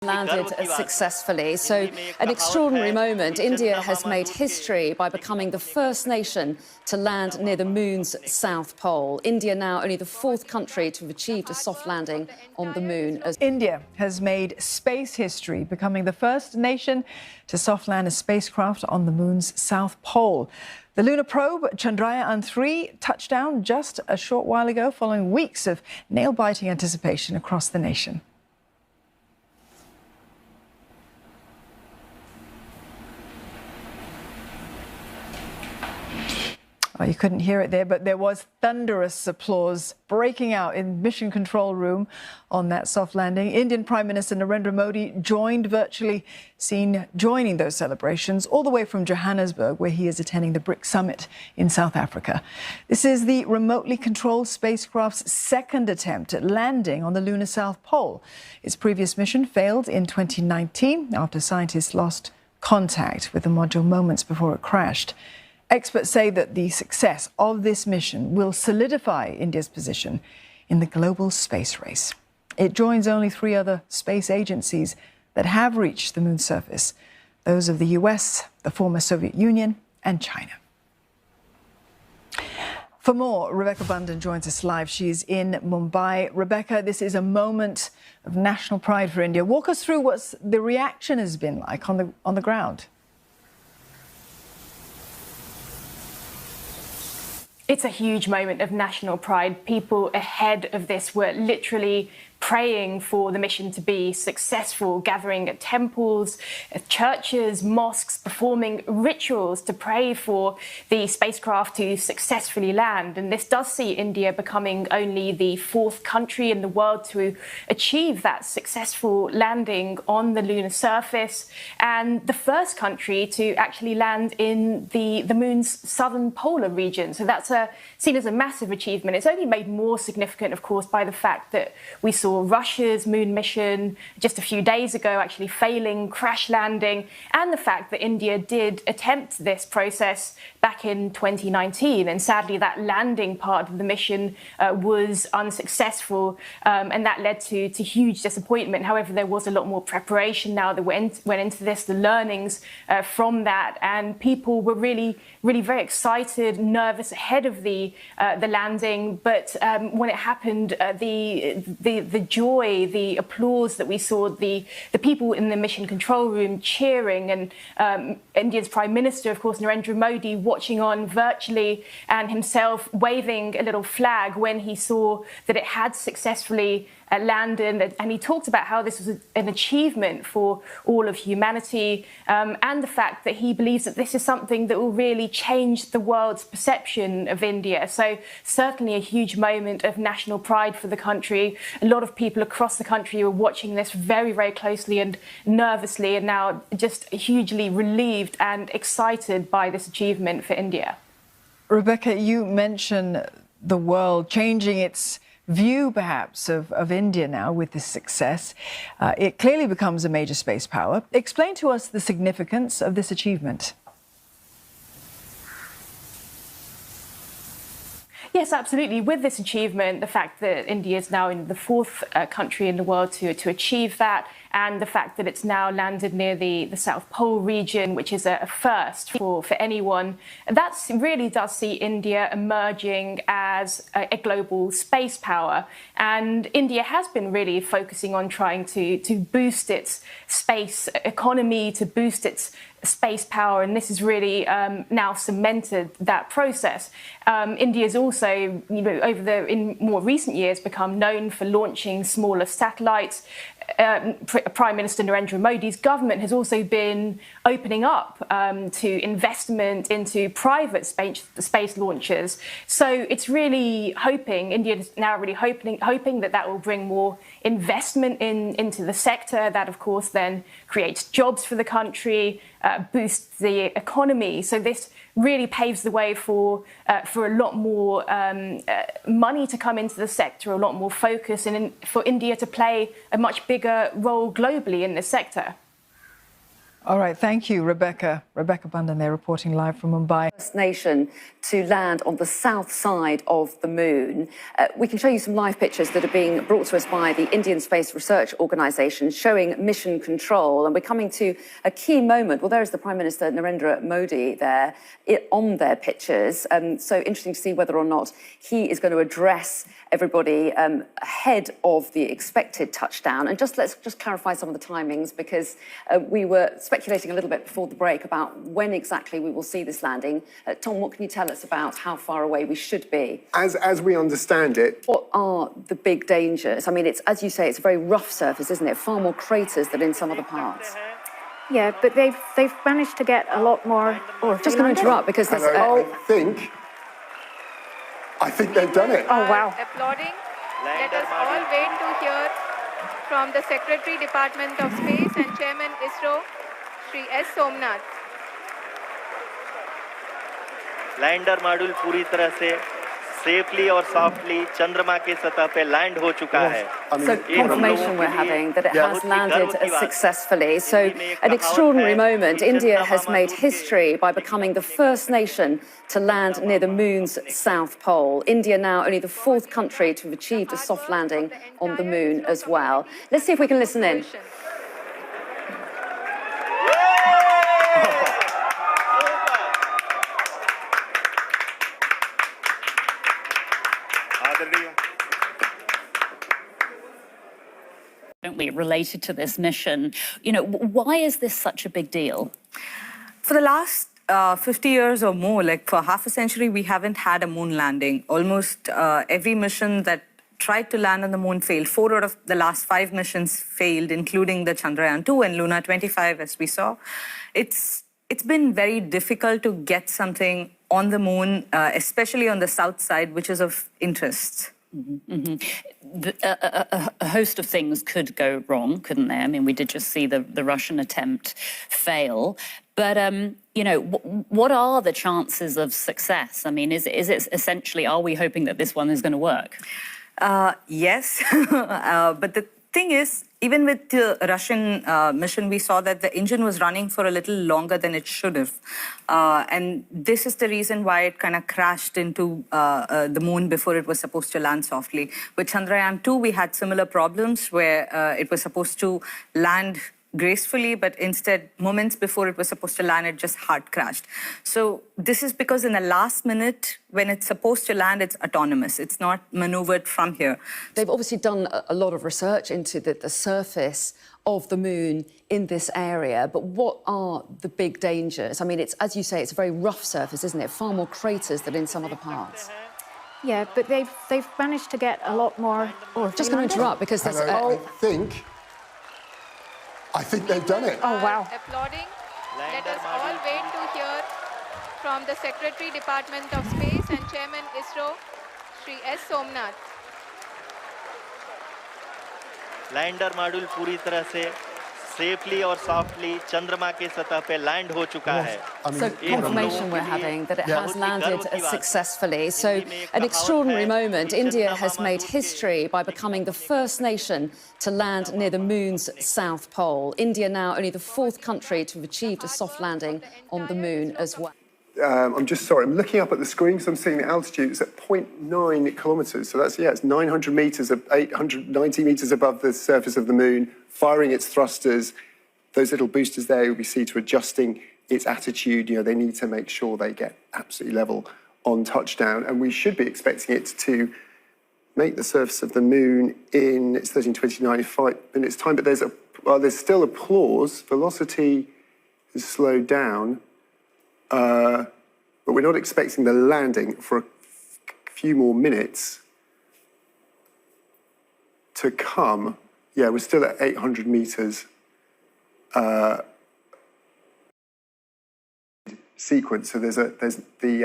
landed successfully. So an extraordinary moment. India has made history by becoming the first nation to land near the moon's south pole. India now only the fourth country to have achieved a soft landing on the moon. India has made space history, becoming the first nation to soft land a spacecraft on the moon's south pole. The lunar probe Chandrayan 3 touched down just a short while ago, following weeks of nail-biting anticipation across the nation. Well, you couldn't hear it there, but there was thunderous applause breaking out in Mission Control Room on that soft landing. Indian Prime Minister Narendra Modi joined virtually, seen joining those celebrations all the way from Johannesburg, where he is attending the BRICS summit in South Africa. This is the remotely controlled spacecraft's second attempt at landing on the lunar South Pole. Its previous mission failed in 2019 after scientists lost contact with the module moments before it crashed. Experts say that the success of this mission will solidify India's position in the global space race. It joins only 3 other space agencies that have reached the moon's surface, those of the US, the former Soviet Union, and China. For more, Rebecca Bundan joins us live. She's in Mumbai. Rebecca, this is a moment of national pride for India. Walk us through what the reaction has been like on the ground. It's a huge moment of national pride. People ahead of this were literally praying for the mission to be successful, gathering at temples, at churches, mosques, performing rituals to pray for the spacecraft to successfully land. And this does see India becoming only the 4th country in the world to achieve that successful landing on the lunar surface, and the first country to actually land in the moon's southern polar region. So that's seen as a massive achievement. It's only made more significant, of course, by the fact that we saw Russia's moon mission just a few days ago actually failing, crash landing, and the fact that India did attempt this process back in 2019. And sadly, that landing part of the mission was unsuccessful, and that led to huge disappointment. However, there was a lot more preparation now that went into this, the learnings from that, and people were really very excited, nervous ahead of the landing. But when it happened, the joy, the applause that we saw, the people in the mission control room cheering, and India's Prime Minister, of course, Narendra Modi, watching on virtually and himself waving a little flag when he saw that it had successfully landed. And he talked about how this was an achievement for all of humanity, and the fact that he believes that this is something that will really change the world's perception of India. So certainly a huge moment of national pride for the country. A lot of people across the country were watching this very closely and nervously, and now just hugely relieved and excited by this achievement for India. Rebecca, you mentioned the world changing its view, perhaps, of India now with this success. It clearly becomes a major space power. Explain to us the significance of this achievement. Yes, absolutely. With this achievement, the fact that India is now in the 4th country in the world to achieve that, and the fact that it's now landed near the South Pole region, which is a first for anyone, that really does see India emerging as a global space power. And India has been really focusing on trying to boost its space economy, to boost its space power, and this has really now cemented that process. India has also, in more recent years, become known for launching smaller satellites. Prime Minister Narendra Modi's government has also been opening up to investment into private space launches. So it's really hoping, India is now really hoping that will bring more investment into the sector. That, of course, then creates jobs for the country, boosts the economy. So this really paves the way for a lot more money to come into the sector, a lot more focus, and for India to play a much bigger role globally in this sector. All right, thank you, Rebecca. Rebecca Bundan there reporting live from Mumbai. First nation to land on the south side of the moon. We can show you some live pictures that are being brought to us by the Indian Space Research Organisation showing mission control. And we're coming to a key moment. Well, there's the Prime Minister Narendra Modi there on their pictures. So interesting to see whether or not he is going to address everybody ahead of the expected touchdown. And let's just clarify some of the timings, because we were speculating a little bit before the break about when exactly we will see this landing. Tom, what can you tell us about how far away we should be? As we understand it... What are the big dangers? I mean, it's, as you say, it's a very rough surface, isn't it? Far more craters than in some other parts. Yeah, but they've managed to get a lot more... Just going to interrupt because there's... I think they've done it. Oh, wow. Applauding. Let us all wait to hear from the Secretary, Department of Space and Chairman ISRO, Shri S. Somnath. Lander module पूरी तरह से safely और softly चंद्रमा के सतह पे land हो चुका है. So confirmation we're having that it has landed successfully. So an extraordinary moment. India has made history by becoming the first nation to land near the moon's south pole. India now only the fourth country to have achieved a soft landing on the moon as well. Let's see if we can listen in. Related to this mission, you know, why is this such a big deal? For the last 50 years or more, like for half a century, we haven't had a moon landing. Almost every mission that tried to land on the moon failed. 4 out of the last 5 missions failed, including the Chandrayan 2 and Luna 25, as we saw. It's been very difficult to get something on the moon, especially on the south side, which is of interest. A host of things could go wrong, couldn't they? I mean, we did just see the Russian attempt fail. But, you know, what are the chances of success? I mean, is it essentially, are we hoping that this one is going to work? Yes, but the thing is, even with the Russian mission, we saw that the engine was running for a little longer than it should have. And this is the reason why it kind of crashed into the moon before it was supposed to land softly. With Chandrayan 2, we had similar problems where it was supposed to land gracefully, but instead, moments before it was supposed to land, it just hard crashed. So this is because in the last minute, when it's supposed to land, it's autonomous. It's not maneuvered from here. They've obviously done a lot of research into the surface of the moon in this area, but what are the big dangers? I mean, it's, as you say, it's a very rough surface, isn't it? Far more craters than in some other parts. Yeah, but they've managed to get a lot more... Just going to interrupt because there's... I think they've done it. Oh, wow. Applauding. Let us all wait to hear from the Secretary, Department of Space and Chairman ISRO, Shri S. Somnath. Lander module पूरी तरह से safely और softly चंद्रमा के सतह पे land हो चुका है. So confirmation we're having that it has landed successfully. So an extraordinary moment. India has made history by becoming the first nation to land near the moon's south pole. India now only the fourth country to have achieved a soft landing on the moon as well. I'm just sorry, I'm looking up at the screen because I'm seeing the altitude. It's at 0.9 kilometres. So that's, it's 900 metres, 890 metres above the surface of the moon, firing its thrusters. Those little boosters there you'll be see to adjusting its attitude. You know, they need to make sure they get absolutely level on touchdown. And we should be expecting it to make the surface of the moon in, it's 13:29, 5 minutes time. But there's still applause. Velocity is slowed down. But we're not expecting the landing for a few more minutes to come. Yeah, we're still at 800 metres sequence. So there's the